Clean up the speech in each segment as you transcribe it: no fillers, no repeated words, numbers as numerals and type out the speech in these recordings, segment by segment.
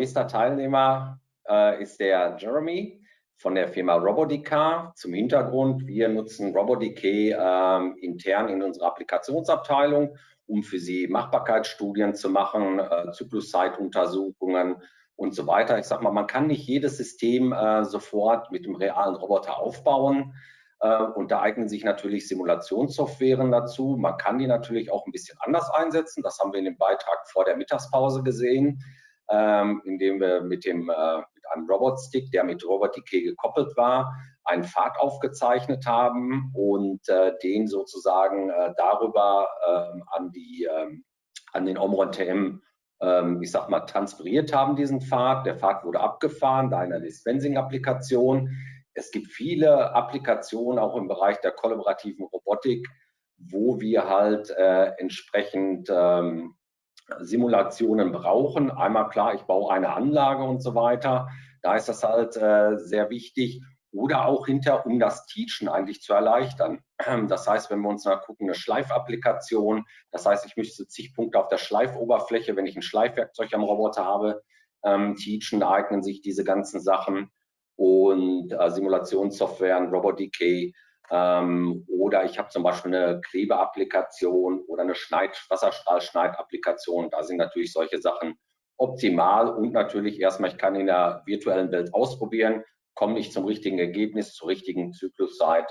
nächster Teilnehmer ist der Jeremy von der Firma RoboDK. Zum Hintergrund, wir nutzen RoboDK intern in unserer Applikationsabteilung, um für Sie Machbarkeitsstudien zu machen, Zykluszeituntersuchungen und so weiter. Ich sage mal, man kann nicht jedes System sofort mit dem realen Roboter aufbauen. Und da eignen sich natürlich Simulationssoftwaren dazu. Man kann die natürlich auch ein bisschen anders einsetzen. Das haben wir in dem Beitrag vor der Mittagspause gesehen, indem wir mit einem Robotstick, der mit RoboDK gekoppelt war, einen Pfad aufgezeichnet haben und den sozusagen darüber an den OMRON-TM, ich sag mal, transferiert haben, diesen Pfad. Der Pfad wurde abgefahren bei einer Dispensing-Applikation. Es gibt viele Applikationen, auch im Bereich der kollaborativen Robotik, wo wir halt entsprechend Simulationen brauchen. Einmal klar, ich baue eine Anlage und so weiter. Da ist das halt sehr wichtig. Oder auch um das Teachen eigentlich zu erleichtern. Das heißt, wenn wir uns mal gucken, eine Schleifapplikation, das heißt, ich möchte zig Punkte auf der Schleifoberfläche, wenn ich ein Schleifwerkzeug am Roboter habe, teachen, da eignen sich diese ganzen Sachen. Und Simulationssoftware, RoboDK, oder ich habe zum Beispiel eine Klebeapplikation oder eine Wasserstrahlschneidapplikation. Da sind natürlich solche Sachen optimal und natürlich erstmal, ich kann in der virtuellen Welt ausprobieren, komme ich zum richtigen Ergebnis, zur richtigen Zykluszeit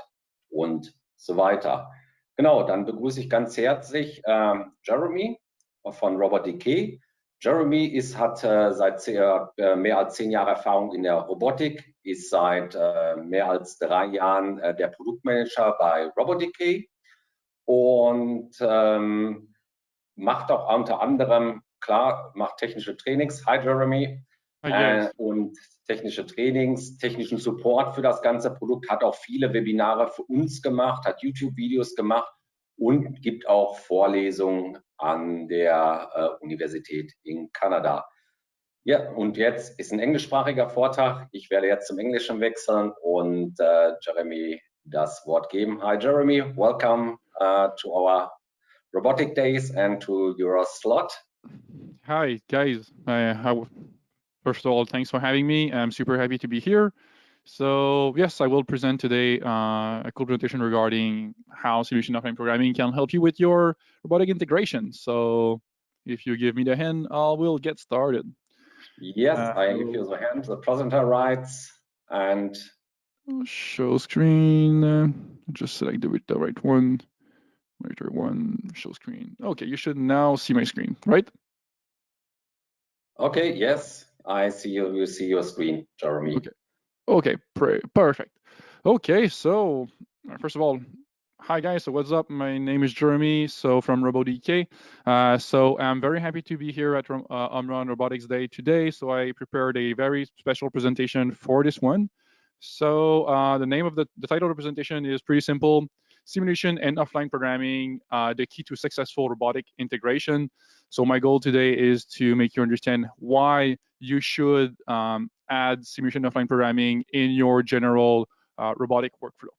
und so weiter. Genau, dann begrüße ich ganz herzlich Jeremy von RoboDK. Jeremy hat seit mehr als 10 Jahren Erfahrung in der Robotik, ist seit mehr als 3 Jahren der Produktmanager bei RoboDK und macht auch unter anderem, klar, macht technische Trainings. Hi Jeremy. Und technische Trainings, technischen Support für das ganze Produkt, hat auch viele Webinare für uns gemacht, hat YouTube-Videos gemacht und gibt auch Vorlesungen an der Universität in Kanada. Ja, und jetzt ist ein englischsprachiger Vortrag. Ich werde jetzt zum Englischen wechseln und Jeremy das Wort geben. Hi Jeremy, welcome to our Robotic Days and to your slot. Hi guys, first of all, thanks for having me. I'm super happy to be here. So yes, I will present today a cool presentation regarding how solution offline programming can help you with your robotic integration. So if you give me the hand, we'll get started. Yes, I give you the hand. The presenter writes and show screen. Just select the right one. Monitor one, show screen. Okay, you should now see my screen, right? Okay, yes, I see you. You see your screen, Jeremy. Okay, perfect. Okay, so first of all, hi guys, so what's up? My name is Jeremy, so from RoboDK. So I'm very happy to be here at OMRON Robotics Day today. So I prepared a very special presentation for this one. So the name of the title of the presentation is pretty simple: Simulation and Offline Programming, the Key to Successful Robotic Integration. So my goal today is to make you understand why you should add simulation offline programming in your general robotic workflow.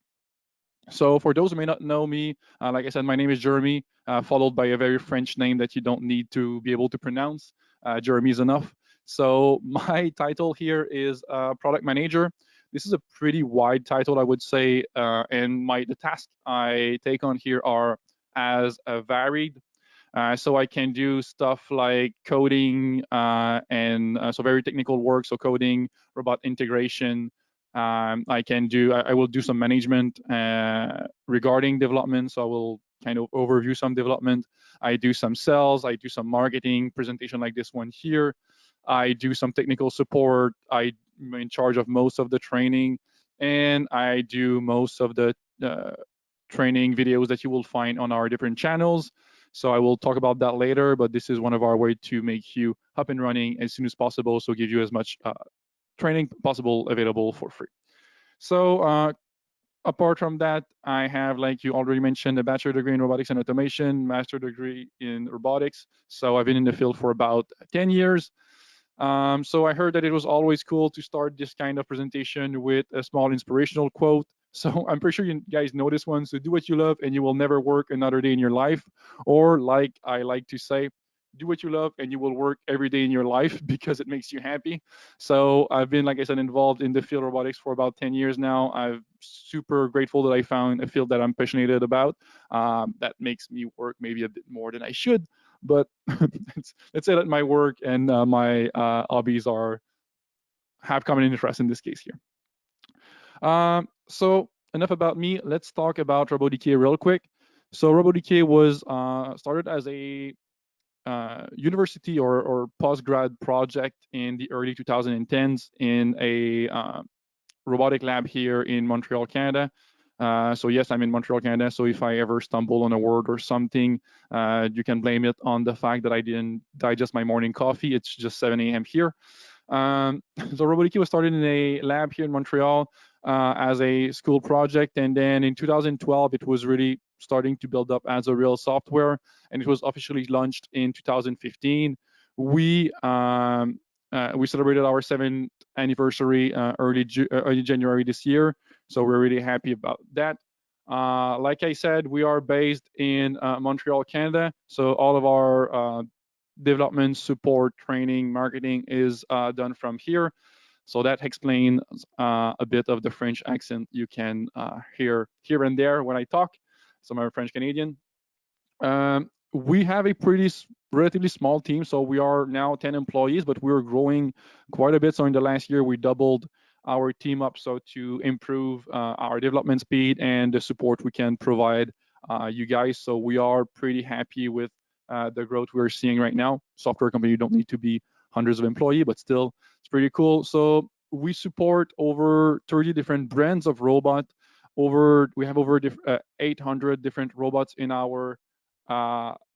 So for those who may not know me, like I said, my name is Jeremy, followed by a very French name that you don't need to be able to pronounce. Jeremy is enough. So my title here is Product Manager. This is a pretty wide title, I would say, and the tasks I take on here are as varied. So I can do stuff like coding and so very technical work, so coding, robot integration. I will do some management regarding development, so I will kind of overview some development. I do some sales, I do some marketing, presentation like this one here. I do some technical support. I'm in charge of most of the training, and I do most of the training videos that you will find on our different channels. So I will talk about that later, but this is one of our ways to make you up and running as soon as possible, so give you as much training possible available for free. So apart from that, I have, like you already mentioned, a bachelor degree in robotics and automation, master degree in robotics. So I've been in the field for about 10 years. So I heard that it was always cool to start this kind of presentation with a small inspirational quote. So I'm pretty sure you guys know this one. So do what you love and you will never work another day in your life. Or like I like to say, do what you love, and you will work every day in your life because it makes you happy. So I've been, like I said, involved in the field of robotics for about 10 years now. I'm super grateful that I found a field that I'm passionate about. That makes me work maybe a bit more than I should, but let's say that my work and my hobbies have common interest in this case here. So enough about me. Let's talk about RoboDK real quick. So RoboDK was started as a university or postgrad project in the early 2010s in a robotic lab here in Montreal, Canada. So yes, I'm in Montreal, Canada. So if I ever stumble on a word or something, you can blame it on the fact that I didn't digest my morning coffee. It's just 7 a.m. here. So RoboDK was started in a lab here in Montreal as a school project, and then in 2012 it was really starting to build up as a real software, and it was officially launched in 2015. We celebrated our 7th anniversary early January this year, so we're really happy about that. Like I said, we are based in Montreal, Canada, so all of our development, support, training, marketing is done from here. So that explains a bit of the French accent you can hear here and there when I talk. So I'm French Canadian. We have a relatively small team, so we are now 10 employees, but we're growing quite a bit. So in the last year, we doubled our team up so to improve our development speed and the support we can provide you guys. So we are pretty happy with the growth we're seeing right now. Software company don't need to be hundreds of employees, but still it's pretty cool. So we support over 30 different brands of robot. We have over 800 different robots in our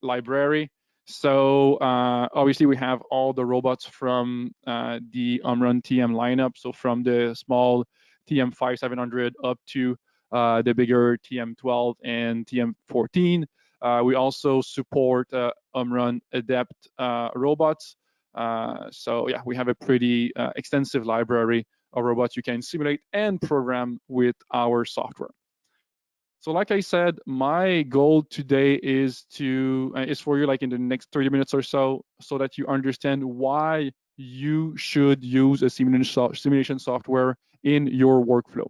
library. So obviously we have all the robots from the Omron TM lineup. So from the small TM5700 up to the bigger TM12 and TM14. We also support Omron Adept robots. So yeah, we have a pretty extensive library of robots you can simulate and program with our software. So like I said, my goal today is for you, like in the next 30 minutes or so that you understand why you should use a simulation software in your workflow.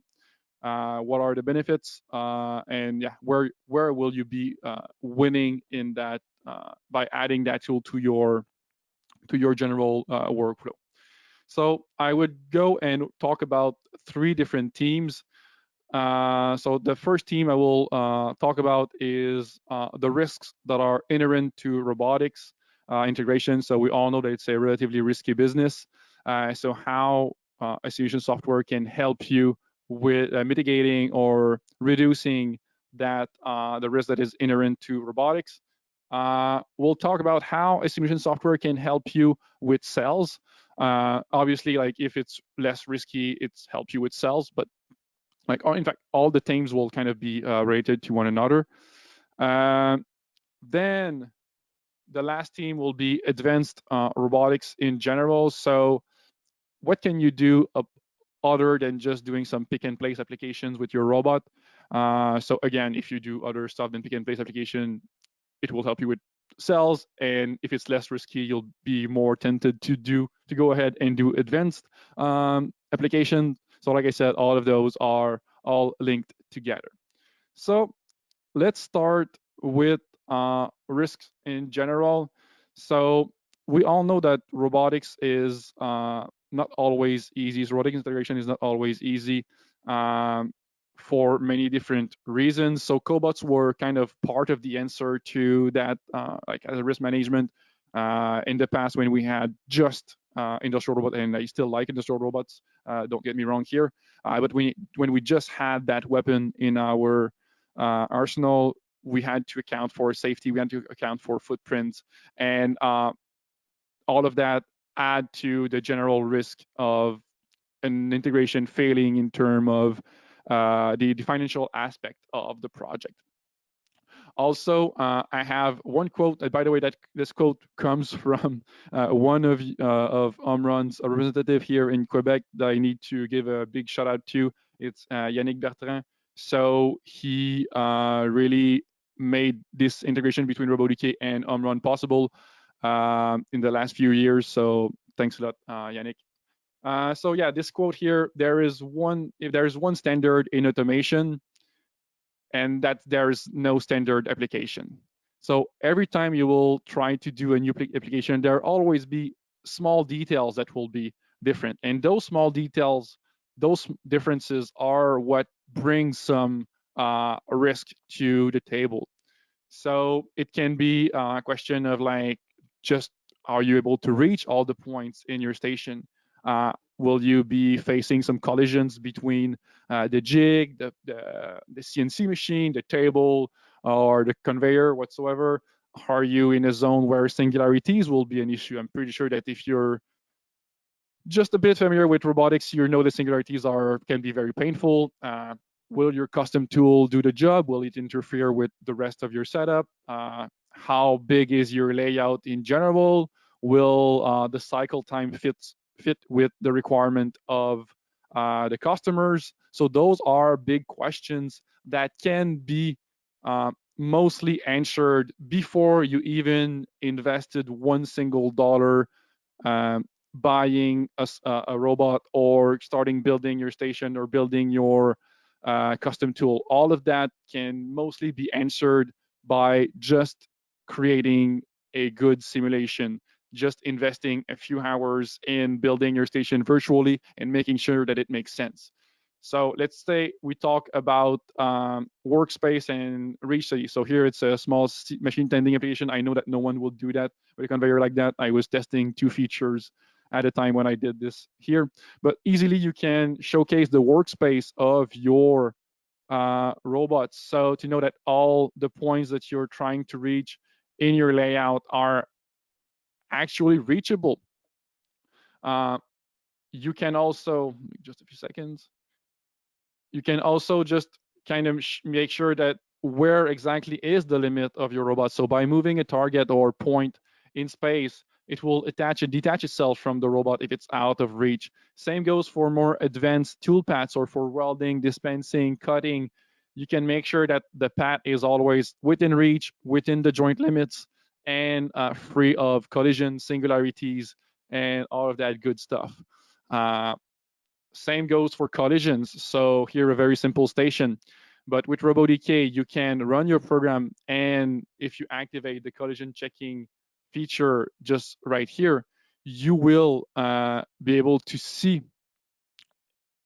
What are the benefits, and yeah, where will you be winning in that by adding that tool to your general workflow. So I would go and talk about 3 different teams. So the first team I will talk about is the risks that are inherent to robotics integration. So we all know that it's a relatively risky business. So how a simulation software can help you with mitigating or reducing that the risk that is inherent to robotics. We'll talk about how a simulation software can help you with cells. Obviously, like if it's less risky, it's helps you with cells, but like in fact all the teams will kind of be related to one another. Then the last team will be advanced robotics in general. So what can you do other than just doing some pick and place applications with your robot? So again, if you do other stuff than pick and place application, it will help you with cells, and if it's less risky, you'll be more tempted to go ahead and do advanced application. So like I said, all of those are all linked together. So let's start with risks in general. So we all know that robotics is not always easy. Robotics integration is not always easy for many different reasons. So cobots were kind of part of the answer to that, like as a risk management in the past when we had just industrial robots, and I still like industrial robots. Don't get me wrong here, but when we just had that weapon in our arsenal, we had to account for safety, we had to account for footprints, and all of that add to the general risk of an integration failing in terms of the financial aspect of the project. Also, I have one quote. By the way, this quote comes from one of Omron's representative here in Quebec that I need to give a big shout out to. It's Yannick Bertrand. So he really made this integration between RoboDK and Omron possible. in the last few years. So thanks a lot, Yannick. So yeah, this quote here, if there is one standard in automation, and that there is no standard application. So every time you will try to do a new application, there will always be small details that will be different. And those small details, those differences are what brings some risk to the table. So it can be a question of like, just are you able to reach all the points in your station? Will you be facing some collisions between the jig, the CNC machine, the table, or the conveyor whatsoever? Are you in a zone where singularities will be an issue? I'm pretty sure that if you're just a bit familiar with robotics, you know the singularities can be very painful. Will your custom tool do the job? Will it interfere with the rest of your setup? How big is your layout in general? Will the cycle time fit with the requirement of the customers? So those are big questions that can be mostly answered before you even invested one single dollar buying a robot or starting building your station or building your custom tool. All of that can mostly be answered by just creating a good simulation, just investing a few hours in building your station virtually and making sure that it makes sense. So let's say we talk about Workspace and reachability. So here it's a small machine tending application. I know that no one will do that with a conveyor like that. I was testing 2 features at a time when I did this here, but easily you can showcase the workspace of your robots. So to know that all the points that you're trying to reach in your layout are actually reachable. You can also, just a few seconds, you can also just kind of make sure that where exactly is the limit of your robot. So by moving a target or point in space, it will attach and detach itself from the robot if it's out of reach. Same goes for more advanced tool paths or for welding, dispensing, cutting. You can make sure that the path is always within reach, within the joint limits, and free of collision, singularities, and all of that good stuff. Same goes for collisions. So here, a very simple station. But with RoboDK, you can run your program, and if you activate the collision checking feature just right here, you will be able to see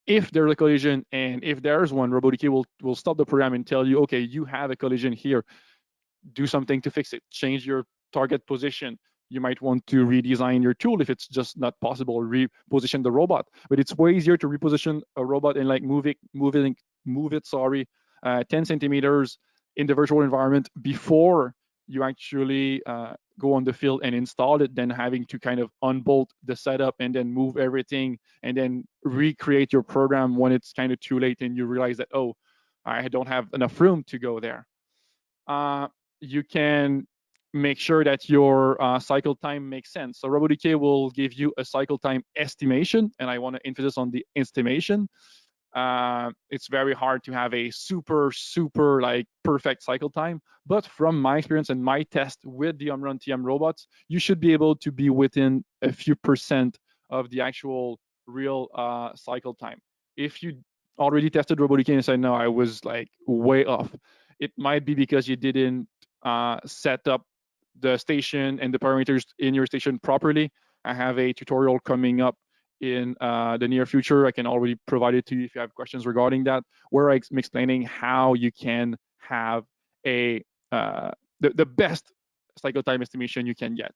if there's a collision, and if there's one, RoboDK will stop the program and tell you, okay, you have a collision here. Do something to fix it. Change your target position. You might want to redesign your tool if it's just not possible, or reposition the robot. But it's way easier to reposition a robot and like move it, 10 centimeters in the virtual environment before you actually go on the field and install it, than having to kind of unbolt the setup and then move everything and then recreate your program when it's kind of too late and you realize that, oh, I don't have enough room to go there. You can make sure that your cycle time makes sense. So RoboDK will give you a cycle time estimation, and I want to emphasize on the estimation. It's very hard to have a super like perfect cycle time, but from my experience and my test with the Omron TM robots, you should be able to be within a few percent of the actual real cycle time. If you already tested RoboDK and said, no, I was like way off, it might be because you didn't set up the station and the parameters in your station properly. I have a tutorial coming up in the near future. I can already provide it to you if you have questions regarding that, where I'm explaining how you can have a the best cycle time estimation you can get.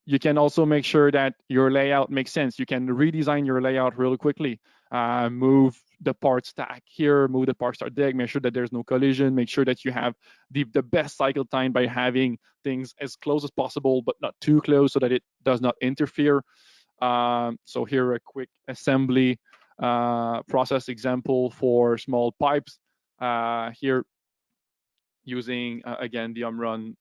You can also make sure that your layout makes sense. You can redesign your layout really quickly. Move the part stack here, move the part start deck, make sure that there's no collision, make sure that you have the best cycle time by having things as close as possible, but not too close so that it does not interfere. So here a quick assembly process example for small pipes. Here using again the Omron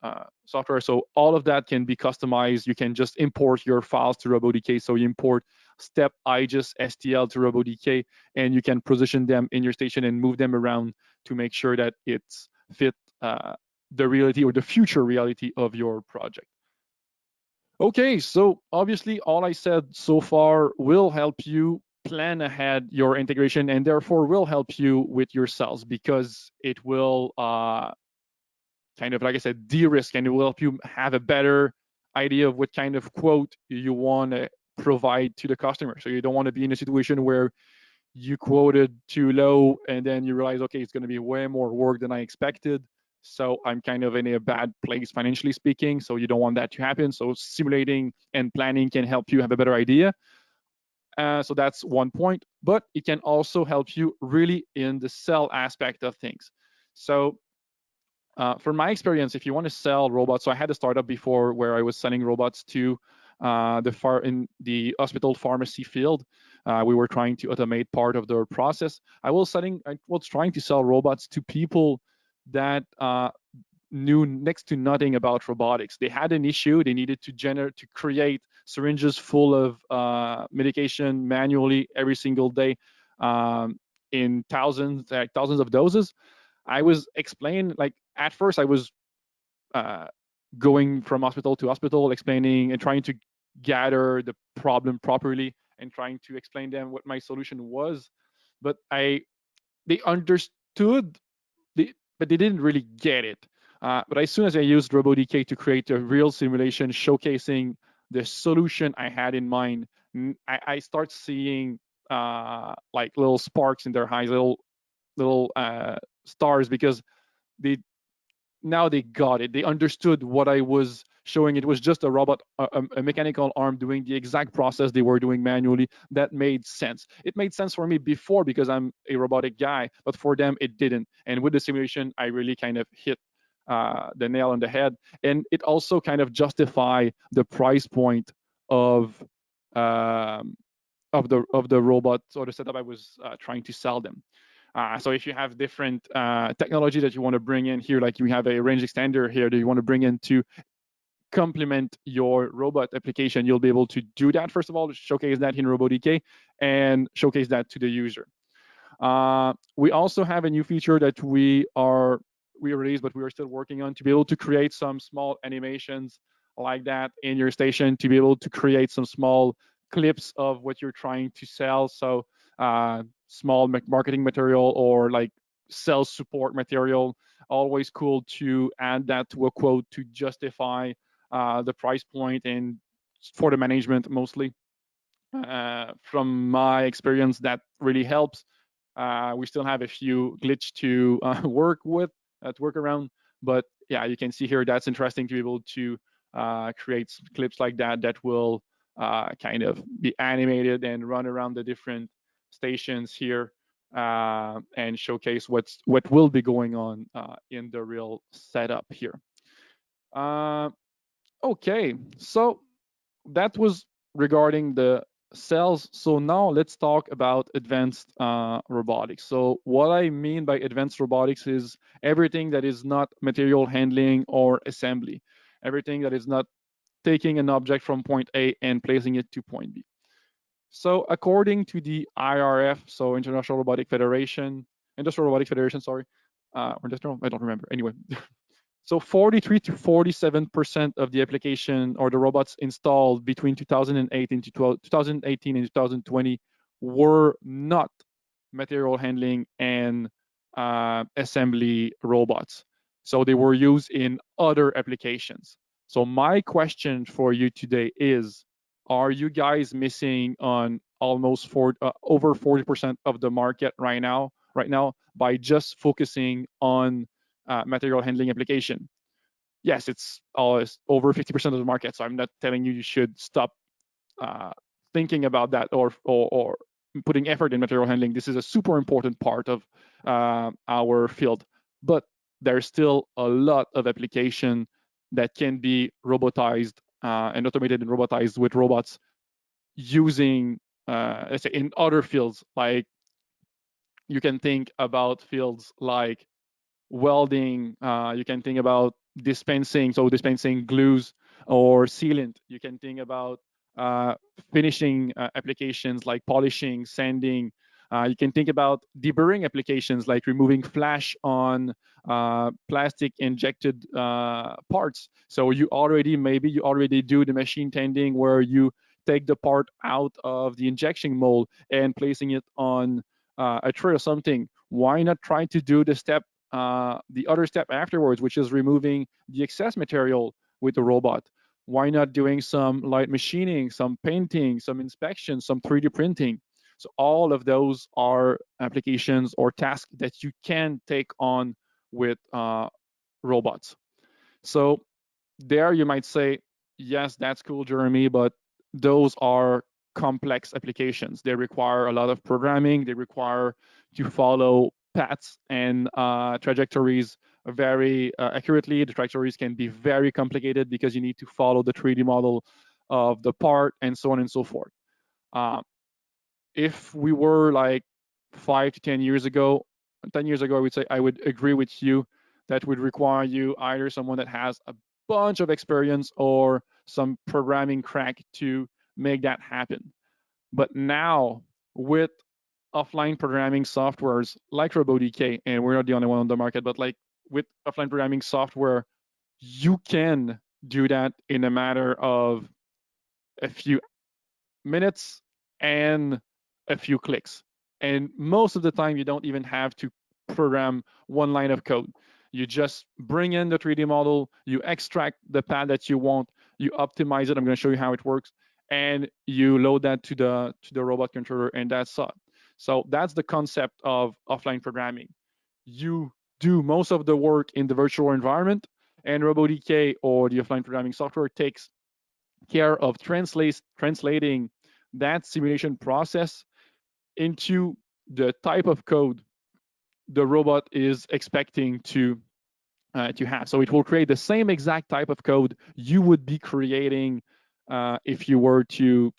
software. So all of that can be customized. You can just import your files to RoboDK. So you import step IGES STL to RoboDK, and you can position them in your station and move them around to make sure that it's fit the reality or the future reality of your project. Okay, so obviously all I said so far will help you plan ahead your integration and therefore will help you with your cells because it will kind of, like I said, de-risk, and it will help you have a better idea of what kind of quote you want to provide to the customer. So you don't want to be in a situation where you quoted too low and then you realize, okay, it's going to be way more work than I expected. So I'm kind of in a bad place financially speaking. So you don't want that to happen. So simulating and planning can help you have a better idea. So that's one point, but it can also help you really in the sell aspect of things. So from my experience, if you want to sell robots, so I had a startup before where I was selling robots to in the hospital pharmacy field. We were trying to automate part of their process. I was trying to sell robots to people that knew next to nothing about robotics. They had an issue. They needed to create syringes full of medication manually every single day in thousands of doses. I was explaining, like, at first I was going from hospital to hospital, explaining and trying to gather the problem properly and trying to explain them what my solution was. But they understood, but they didn't really get it. But as soon as I used RoboDK to create a real simulation showcasing the solution I had in mind, I start seeing like little sparks in their eyes, little stars, because they now they got it. They understood what I was showing. It was just a robot, a mechanical arm doing the exact process they were doing manually. That made sense. It made sense for me before because I'm a robotic guy, but for them it didn't. And with the simulation, I really kind of hit the nail on the head. And it also kind of justify the price point of um, the robot or the setup I was trying to sell them. So if you have different technology that you want to bring in here, like you have a range extender here that you want to bring in to complement your robot application, you'll be able to do that. First of all, showcase that in RoboDK and showcase that to the user. We also have a new feature that we released, but we are still working on, to be able to create some small animations like that in your station, to be able to create some small clips of what you're trying to sell. So small marketing material or like sales support material. Always cool to add that to a quote to justify the price point and for the management mostly. From my experience, that really helps. We still have a few glitch to work around, but yeah, you can see here that's interesting to be able to create clips like that that will kind of be animated and run around the different stations here and showcase what will be going on in the real setup here. Okay, so that was regarding the cells. So now let's talk about advanced robotics. So what I mean by advanced robotics is everything that is not material handling or assembly, everything that is not taking an object from point A and placing it to point B. So according to the IRF, so International Robotic Federation, Industrial Robotics Federation, sorry, or industrial, I don't remember. Anyway, so 43 to 47% of the application or the robots installed between 2008 and 2018 and 2020 were not material handling and assembly robots. So they were used in other applications. So my question for you today is, are you guys missing on almost over 40% of the market right now by just focusing on material handling application? Yes, it's always over 50% of the market. So I'm not telling you should stop thinking about that or putting effort in material handling. This is a super important part of our field, but there's still a lot of application that can be robotized and automated and robotized with robots using, let's say, in other fields. Like you can think about fields like welding. You can think about dispensing, so dispensing glues or sealant. You can think about finishing applications like polishing, sanding, You can think about deburring applications like removing flash on plastic injected parts. So maybe you already do the machine tending where you take the part out of the injection mold and placing it on a tray or something. Why not try to do the other step afterwards, which is removing the excess material with the robot? Why not doing some light machining, some painting, some inspection, some 3D printing? So all of those are applications or tasks that you can take on with robots. So there you might say, yes, that's cool, Jeremy, but those are complex applications. They require a lot of programming. They require to follow paths and trajectories very accurately. The trajectories can be very complicated because you need to follow the 3D model of the part and so on and so forth. If we were like 5 to 10 years ago, 10 years ago, I would say I would agree with you that would require you either someone that has a bunch of experience or some programming crack to make that happen. But now with offline programming softwares like RoboDK, and we're not the only one on the market, but like with offline programming software, you can do that in a matter of a few minutes and a few clicks. And most of the time, you don't even have to program one line of code. You just bring in the 3D model, you extract the path that you want, you optimize it. I'm going to show you how it works, and you load that to the robot controller, and that's it. So that's the concept of offline programming. You do most of the work in the virtual environment, and RoboDK or the offline programming software takes care of translating that simulation process into the type of code the robot is expecting to have. So it will create the same exact type of code you would be creating if you were to,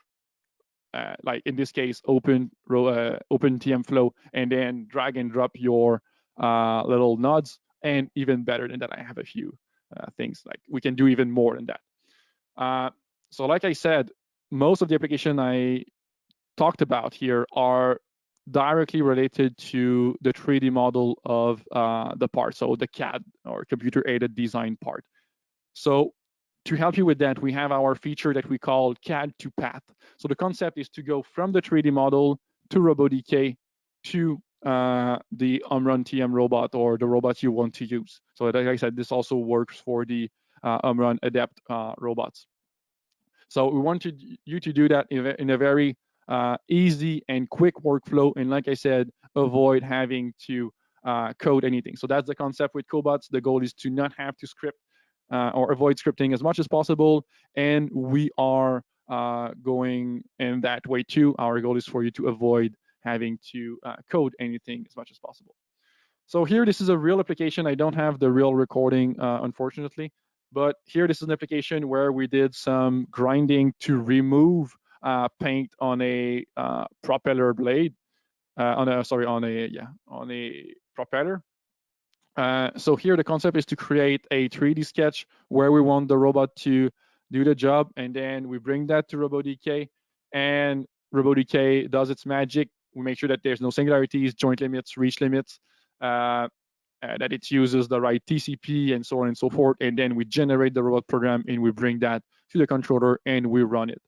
like in this case, open TM Flow and then drag and drop your little nodes. And even better than that, I have a few things like we can do even more than that. So like I said, most of the application I talked about here are directly related to the 3D model of the part, so the CAD or computer-aided design part. So to help you with that, we have our feature that we call CAD to path. So the concept is to go from the 3D model to RoboDK to the Omron TM robot or the robot you want to use. So like I said, this also works for the Omron Adept robots. So we wanted you to do that in a very easy and quick workflow. And like I said, avoid having to code anything. So that's the concept with cobots. The goal is to not have to script or avoid scripting as much as possible. And we are going in that way too. Our goal is for you to avoid having to code anything as much as possible. So here, this is a real application. I don't have the real recording, unfortunately. But here, this is an application where we did some grinding to remove paint on a propeller blade, on a propeller. So here, the concept is to create a 3D sketch where we want the robot to do the job, and then we bring that to RoboDK, and RoboDK does its magic. We make sure that there's no singularities, joint limits, reach limits. That it uses the right TCP and so on and so forth. And then we generate the robot program and we bring that to the controller and we run it.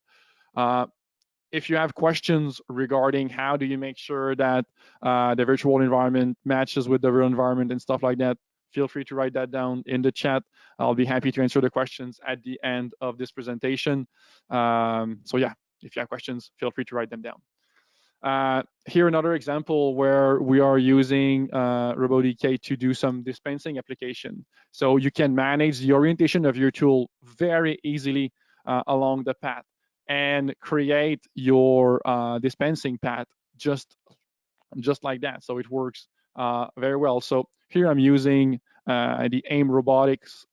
If you have questions regarding how do you make sure that the virtual environment matches with the real environment and stuff like that, feel free to write that down in the chat. I'll be happy to answer the questions at the end of this presentation. So yeah, if you have questions, feel free to write them down. Here, another example where we are using RoboDK to do some dispensing application. So you can manage the orientation of your tool very easily along the path and create your dispensing path just like that. So it works very well. So here I'm using the AIM Robotics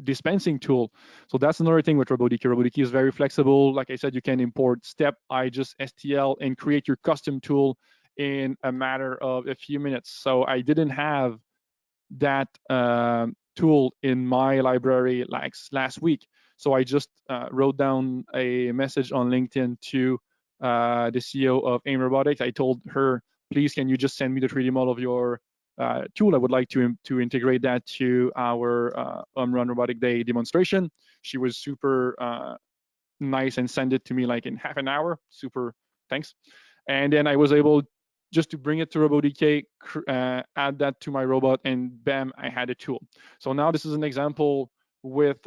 dispensing tool. So that's another thing with RoboDK. RoboDK is very flexible. Like I said, you can import step, just STL, and create your custom tool in a matter of a few minutes. So I didn't have that tool in my library like last week. So I just wrote down a message on LinkedIn to the CEO of AIM Robotics, I told her, please, can you just send me the 3D model of your tool? I would like to integrate that to our Run Robotic Day demonstration. She was super nice and send it to me like in half an hour. Super, thanks. And then I was able just to bring it to RoboDK, add that to my robot, and bam, I had a tool. So now this is an example with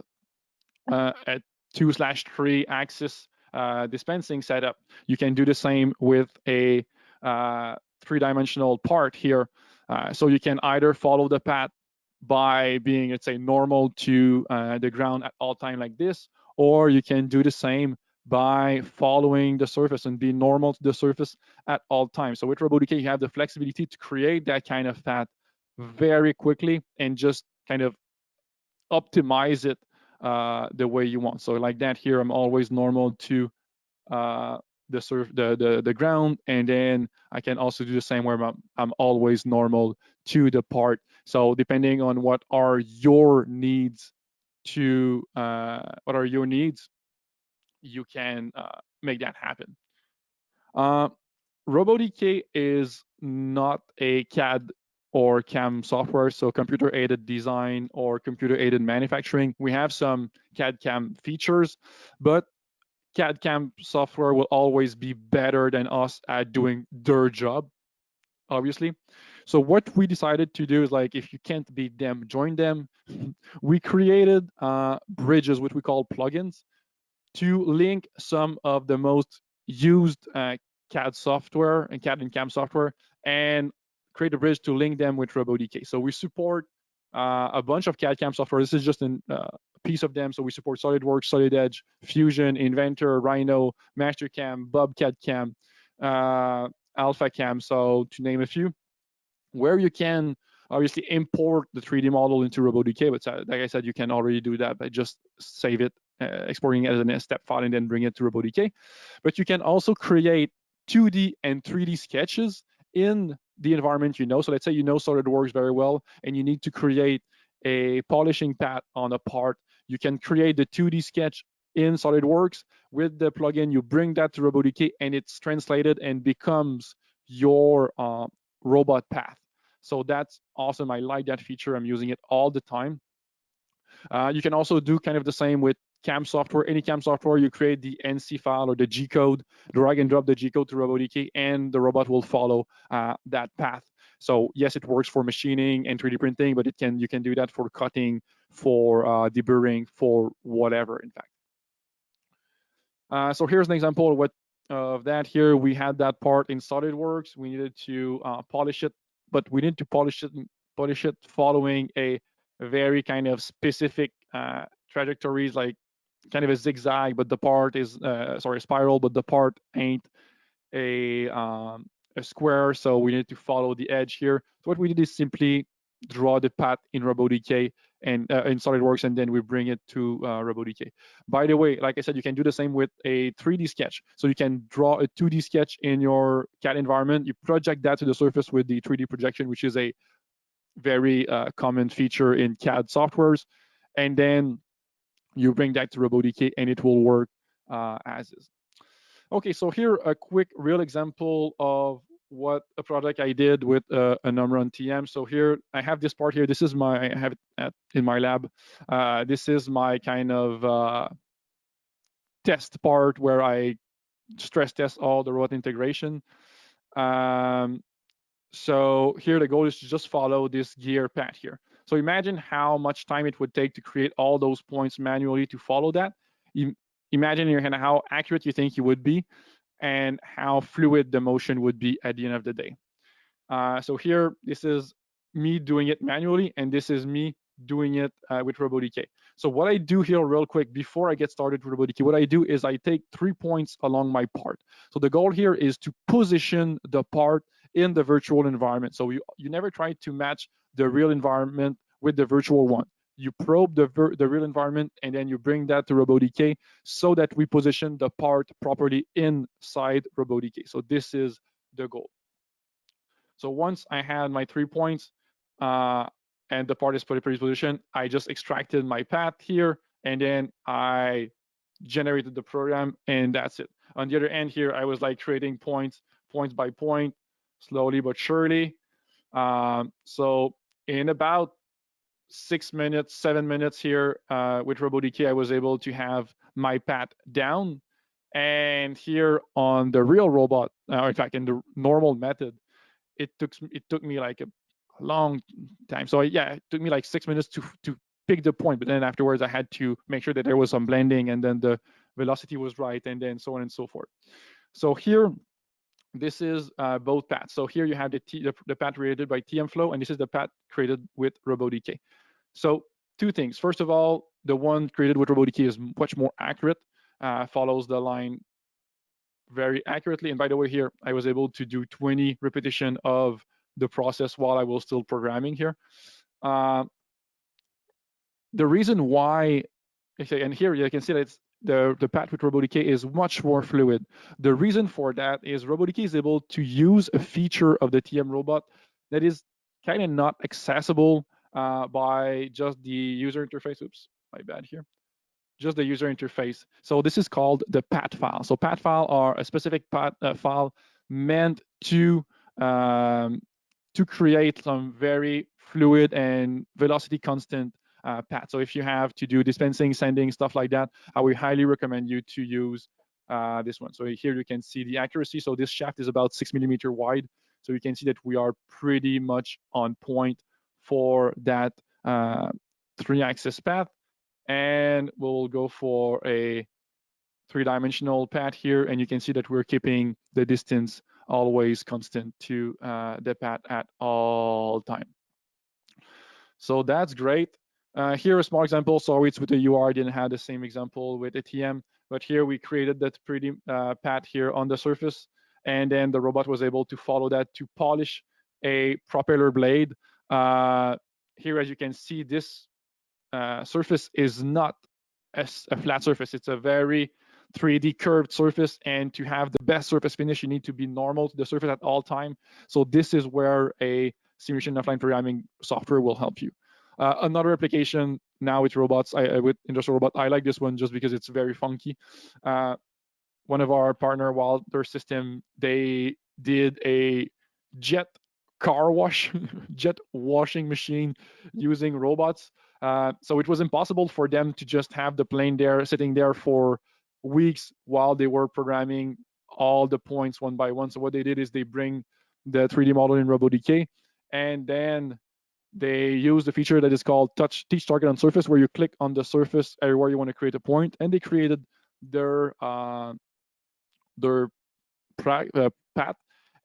a 2/3 axis dispensing setup. You can do the same with a 3-dimensional part here. So you can either follow the path by being, let's say, normal to the ground at all time like this, or you can do the same by following the surface and be normal to the surface at all times. So with RoboDK, you have the flexibility to create that kind of path very quickly and just kind of optimize it the way you want. So like that here, I'm always normal to the ground, and then I can also do the same where I'm always normal to the part. So depending on what are your needs you can make that happen. RoboDK is not a CAD or CAM software, so computer-aided design or computer-aided manufacturing. We have some CAD CAM features, but CAD CAM software will always be better than us at doing their job, obviously. So what we decided to do is, like, if you can't beat them, join them. We created bridges, which we call plugins, to link some of the most used CAD software and CAD and CAM software, and create a bridge to link them with RoboDK. So we support a bunch of CAD CAM software. This is just a piece of them. So we support SolidWorks, Solid Edge, Fusion, Inventor, Rhino, Mastercam, Bobcat Cam, Alpha Cam, so to name a few, where you can obviously import the 3D model into RoboDK. But like I said, you can already do that by just save it, exporting it as a step file, and then bring it to RoboDK. But you can also create 2D and 3D sketches in the environment you know. So let's say you know SolidWorks very well, and you need to create a polishing path on a part. You can create the 2D sketch in SolidWorks with the plugin. You bring that to RoboDK, and it's translated and becomes your robot path. So that's awesome. I like that feature. I'm using it all the time. You can also do kind of the same with CAM software. Any CAM software, you create the NC file or the G code, drag and drop the G code to RoboDK, and the robot will follow that path. So yes, it works for machining and 3D printing, but you can do that for cutting, for deburring, for whatever, in fact. So here's an example of that. Here we had that part in SolidWorks. We needed to polish it, but we need to polish it following a very kind of specific trajectories, like kind of a zigzag, but the part is spiral, but the part ain't a square, so we need to follow the edge here. So what we did is simply draw the path in RoboDK and in SolidWorks, and then we bring it to RoboDK. By the way, like I said, you can do the same with a 3D sketch. So you can draw a 2D sketch in your CAD environment. You project that to the surface with the 3D projection, which is a very common feature in CAD softwares. And then you bring that to RoboDK, and it will work as is. Okay, so here a quick real example of what a project I did with a Numrun TM. So here I have this part here. This is I have it in my lab. This is my kind of test part where I stress test all the robot integration. So here the goal is to just follow this gear path here. So imagine how much time it would take to create all those points manually to follow that. Imagine in your hand how accurate you think you would be, and how fluid the motion would be at the end of the day. So here, this is me doing it manually, and this is me doing it with RoboDK. So what I do here real quick before I get started with RoboDK, what I do is I take 3 points along my part. So the goal here is to position the part in the virtual environment. So you never try to match the real environment with the virtual one. You probe the real environment, and then you bring that to RoboDK so that we position the part properly inside RoboDK. So this is the goal. So once I had my 3 points and the part is properly positioned, I just extracted my path here, and then I generated the program, and that's it. On the other end here, I was like creating points by point, slowly but surely. So in about 6 minutes, 7 minutes here with RoboDK, I was able to have my path down. And here on the real robot, in fact, in the normal method, it took me like a long time. So yeah, it took me like 6 minutes to pick the point, but then afterwards I had to make sure that there was some blending and then the velocity was right, and then so on and so forth. So here, this is both paths. So here you have the path created by TMFlow, and this is the path created with RoboDK. So two things. First of all, the one created with RoboDK is much more accurate, follows the line very accurately. And by the way, here I was able to do 20 repetition of the process while I was still programming here. The reason why, and here you can see that it's the path with RoboDK is much more fluid. The reason for that is RoboDK is able to use a feature of the TM robot that is kind of not accessible by just the user interface. Oops, my bad here. Just the user interface. So this is called the path file. So path file are a specific path file meant to create some very fluid and velocity constant path. So if you have to do dispensing, sending, stuff like that, I would highly recommend you to use this one. So here you can see the accuracy. So this shaft is about 6 millimeter wide. So you can see that we are pretty much on point for that 3-axis path. And we'll go for a 3-dimensional path here, and you can see that we're keeping the distance always constant to the path at all time. So that's great. Here a small example. Sorry, it's with the UR. Didn't have the same example with ATM, but here we created that pretty path here on the surface, and then the robot was able to follow that to polish a propeller blade. Here, as you can see, this surface is not a flat surface. It's a very 3D curved surface, and to have the best surface finish, you need to be normal to the surface at all time. So this is where a simulation offline programming software will help you. Another application now with robots, with industrial robot, I like this one just because it's very funky. One of our partner, Wilder System, they did a jet car wash, jet washing machine using robots. So it was impossible for them to just have the plane there, sitting there for weeks while they were programming all the points one by one. So what they did is they bring the 3D model in RoboDK, and then they use the feature that is called teach target on surface, where you click on the surface everywhere you want to create a point, and they created their path,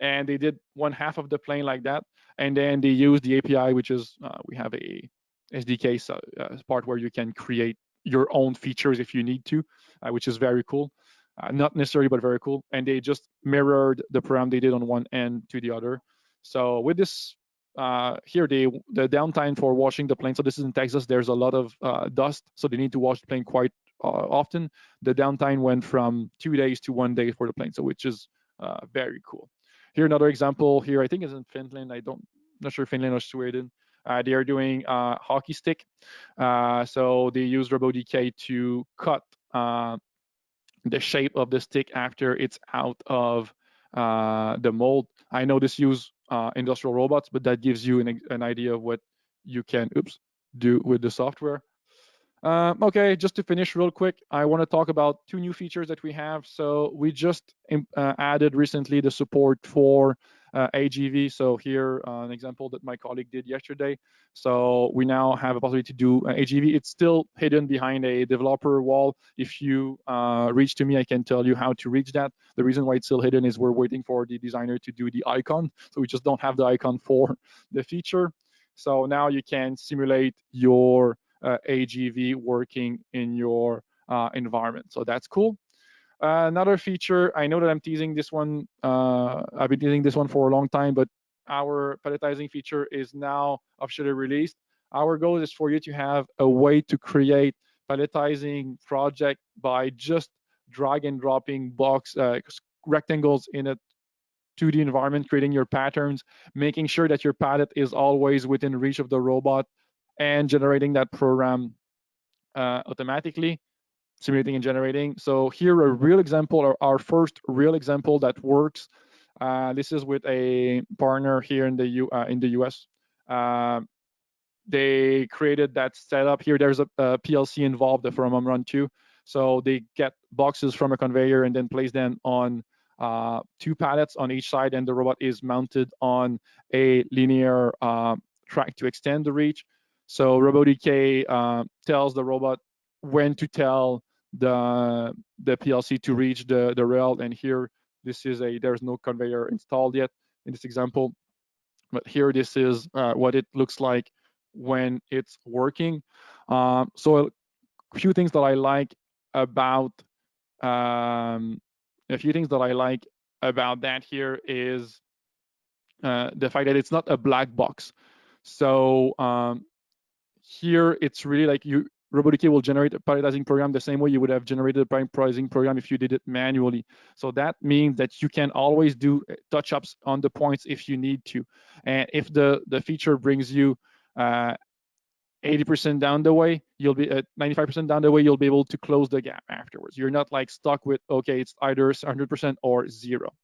and they did 1/2 of the plane like that, and then they use the API, which is we have a SDK part where you can create your own features if you need to, which is very cool. Not necessary, but very cool. And they just mirrored the program they did on one end to the other. So with this here, the downtime for washing the plane. So this is in Texas. There's a lot of dust, so they need to wash the plane quite often. The downtime went from 2 days to 1 day for the plane, so which is very cool. Here another example. Here I think is in Finland. Not sure Finland or Sweden. They are doing hockey stick. So they use RoboDK to cut the shape of the stick after it's out of the mold. I know this use industrial robots, but that gives you an idea of what you can do with the software. Okay, just to finish real quick, I want to talk about 2 new features that we have. So we just added recently the support for AGV. So here, an example that my colleague did yesterday. So we now have a possibility to do AGV. It's still hidden behind a developer wall. If you reach to me, I can tell you how to reach that. The reason why it's still hidden is we're waiting for the designer to do the icon. So we just don't have the icon for the feature. So now you can simulate your AGV working in your environment. So that's cool. Another feature, I know that I'm teasing this one. I've been teasing this one for a long time, but our palletizing feature is now officially released. Our goal is for you to have a way to create palletizing project by just drag and dropping box rectangles in a 2D environment, creating your patterns, making sure that your pallet is always within reach of the robot, and generating that program automatically. simulating and generating. So here a real example, or our first real example that works. This is with a partner here in the US. They created that setup here. There's a PLC involved from Run 2. So they get boxes from a conveyor and then place them on 2 pallets on each side, and the robot is mounted on a linear track to extend the reach. So RoboDK tells the robot when to tell the PLC to reach the rail. And here, there's no conveyor installed yet in this example, but here this is what it looks like when it's working. So a few things that I like about that here is the fact that it's not a black box. So here it's really like RoboDK will generate a palletizing program the same way you would have generated a palletizing program if you did it manually. So that means that you can always do touch-ups on the points if you need to. And if the feature brings you 80% down the way, you'll be at 95% down the way, you'll be able to close the gap afterwards. You're not like stuck with, okay, it's either 100% or 0.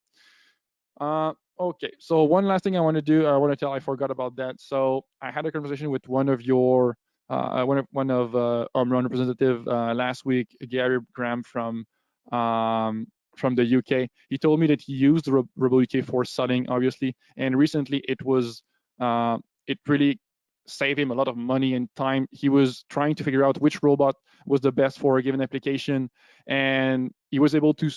Okay, so one last thing I want to tell, I forgot about that. So I had a conversation with one of Omron representative last week, Gary Graham from the UK. He told me that he used RoboDK for selling, obviously, and recently it really saved him a lot of money and time. He was trying to figure out which robot was the best for a given application, and he was able to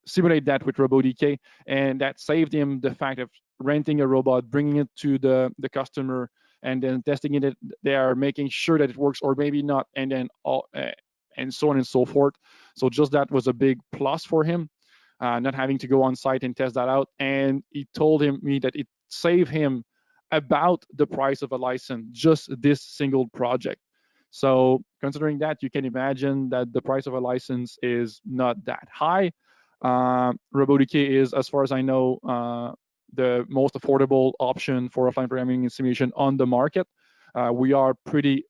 simulate that with RoboDK, and that saved him the fact of renting a robot, bringing it to the customer, and then testing it there, making sure that it works or maybe not, and then and so on and so forth. So just that was a big plus for him, not having to go on site and test that out. And he told me that it saved him about the price of a license, just this single project. So considering that, you can imagine that the price of a license is not that high. RoboDK is, as far as I know, the most affordable option for offline programming and simulation on the market. We are pretty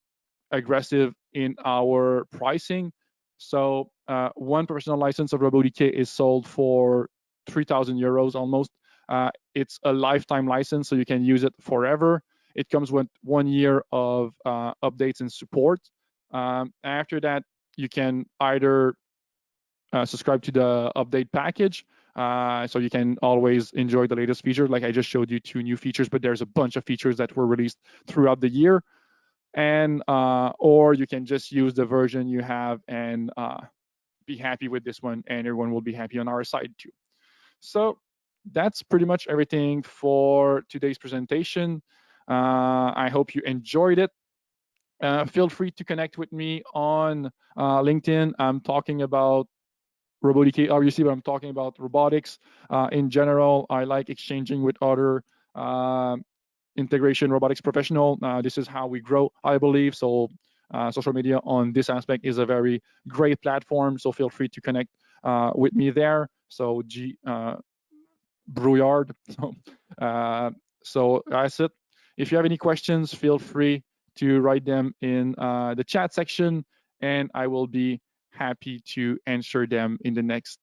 aggressive in our pricing. So one professional license of RoboDK is sold for 3,000 euros almost. It's a lifetime license, so you can use it forever. It comes with 1 year of updates and support. After that, you can either subscribe to the update package, so you can always enjoy the latest feature. Like I just showed you 2 new features, but there's a bunch of features that were released throughout the year. And or you can just use the version you have and be happy with this one, and everyone will be happy on our side too. So that's pretty much everything for today's presentation. I hope you enjoyed it. Feel free to connect with me on LinkedIn. I'm talking about RoboDK, obviously, but I'm talking about robotics in general. I like exchanging with other integration robotics professional. This is how we grow, I believe. So social media on this aspect is a very great platform. So feel free to connect with me there. So Brouillard. So that's it. If you have any questions, feel free to write them in the chat section, and I will be happy to answer them in the next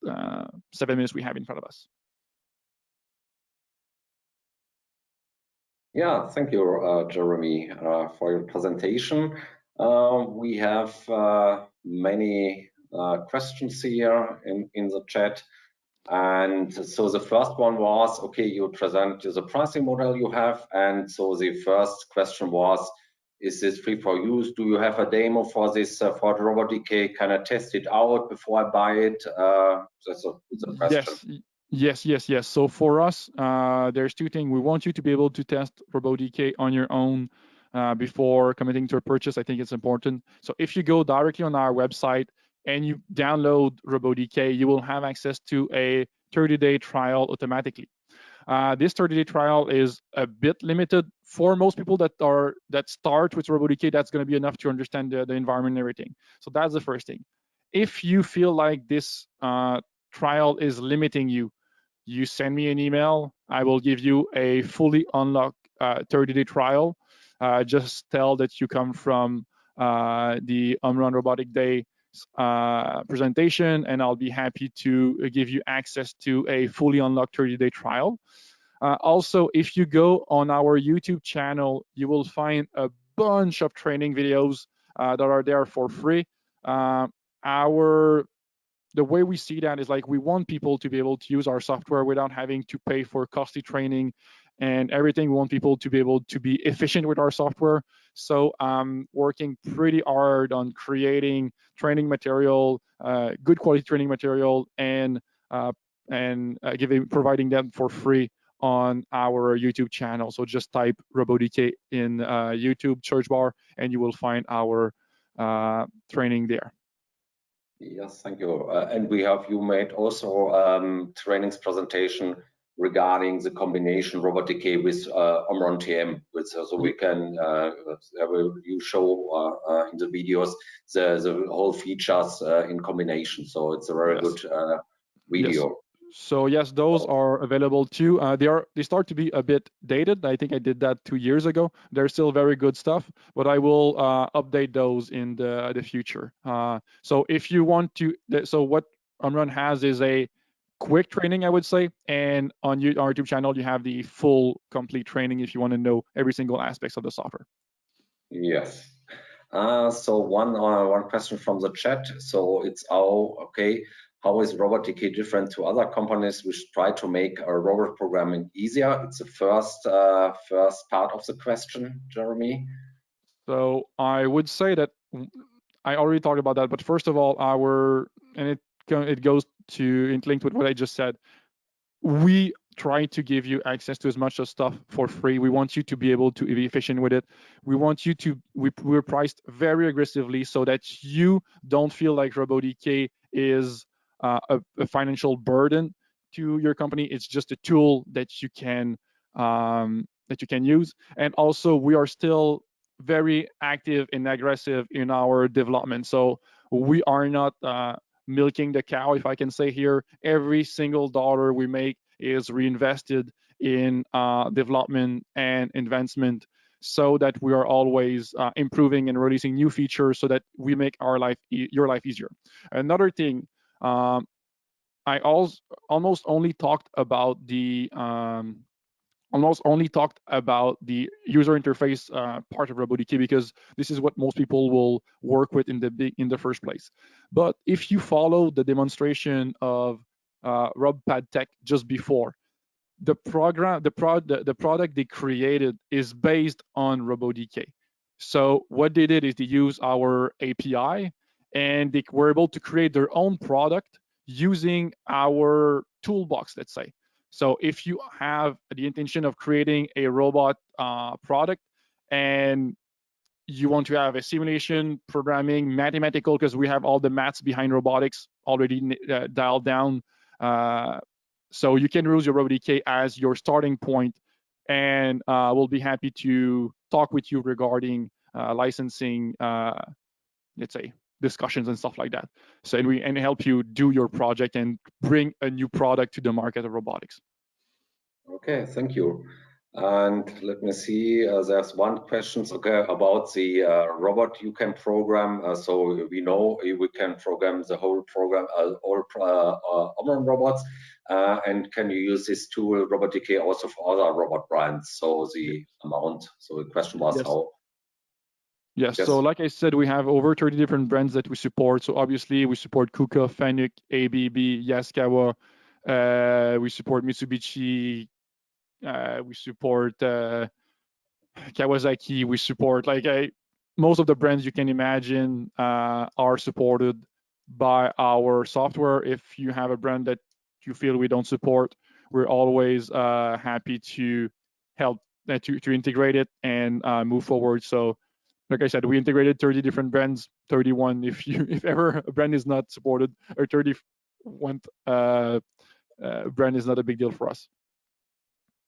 7 minutes we have in front of us. Yeah, thank you, Jeremy, for your presentation. We have many questions here in the chat. And so the first one was, okay, you present the pricing model you have. And so the first question was, is this free for use? Do you have a demo for this, for the RoboDK? Can I test it out before I buy it? That's a question. Yes. So for us, there's 2 things. We want you to be able to test RoboDK on your own before committing to a purchase. I think it's important. So if you go directly on our website and you download RoboDK, you will have access to a 30-day trial automatically. This 30-day trial is a bit limited for most people that start with RoboDK. That's going to be enough to understand the environment and everything. So that's the first thing. If you feel like this trial is limiting you, you send me an email. I will give you a fully unlocked 30-day trial. Just tell that you come from the Omron Robotic Day presentation, and I'll be happy to give you access to a fully unlocked 30-day trial. Also, if you go on our YouTube channel, you will find a bunch of training videos that are there for free. The way we see that is like we want people to be able to use our software without having to pay for costly training and everything. We want people to be able to be efficient with our software. So I'm working pretty hard on creating training material, good quality training material, and providing them for free on our YouTube channel. So just type RoboDK in YouTube search bar, and you will find our training there. Yes, thank you. And you made also trainings presentation regarding the combination RoboDK with Omron TM, so we can you show in the videos the whole features in combination. So it's a very good video. Yes. So yes, those are available too. They start to be a bit dated. I think I did that 2 years ago. They're still very good stuff, but I will update those in the future. So if you want to, so what Omron has is a quick training, I would say, and on our YouTube channel you have the full complete training if you want to know every single aspect of the software. Yes. So one question from the chat. So it's okay. How is RoboDK different to other companies which try to make robot programming easier? It's the first part of the question, Jeremy. So I would say that I already talked about that, but first of all, it goes to linked with what I just said. We try to give you access to as much of stuff for free. We want you to be able to be efficient with it. We want you to, we're priced very aggressively so that you don't feel like RoboDK is a financial burden to your company. It's just a tool that you can use. And also we are still very active and aggressive in our development. So we are not milking the cow, if I can say here. Every single dollar we make is reinvested in development and advancement so that we are always improving and releasing new features so that we make your life easier. Another thing, I almost only talked about the user interface part of RoboDK because this is what most people will work with in the first place. But if you follow the demonstration of RobPad Tech just before, the product they created is based on RoboDK. So what they did is they use our API and they were able to create their own product using our toolbox, let's say. So if you have the intention of creating a robot product and you want to have a simulation, programming, mathematical, because we have all the maths behind robotics already dialed down. So you can use your RoboDK as your starting point, and we'll be happy to talk with you regarding licensing, let's say, discussions and stuff like that. So and help you do your project and bring a new product to the market of robotics. Okay, thank you. And let me see, there's one question about the robot you can program. So we know we can program the whole program, all Omron robots. And can you use this tool RoboDK also for other robot brands? So the amount. So the question was how. Yes. So like I said, we have over 30 different brands that we support. So obviously we support KUKA, Fanuc, ABB, Yaskawa. We support Mitsubishi. We support Kawasaki. We support most of the brands you can imagine are supported by our software. If you have a brand that you feel we don't support, we're always happy to help to integrate it and move forward. So like I said, we integrated 30 different brands, 31 if ever a brand is not supported, or 31 brand is not a big deal for us.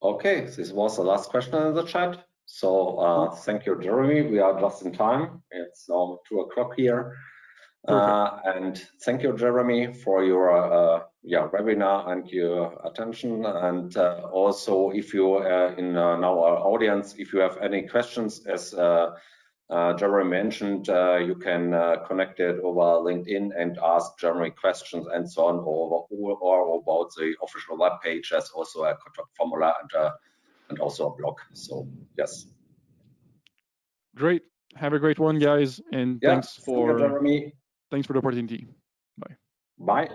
Okay, this was the last question in the chat. So thank you, Jeremy. We are just in time. It's now 2 o'clock here. And thank you, Jeremy, for your webinar and your attention. And also, if you in now our audience, if you have any questions, as Jeremy mentioned you can connect it over LinkedIn and ask Jeremy questions and so on, or about the official web page. There's also a contact formula and also a blog. So yes. Great. Have a great one, guys, and Yeah, thanks for Jeremy. Thanks for the opportunity. Bye. Bye.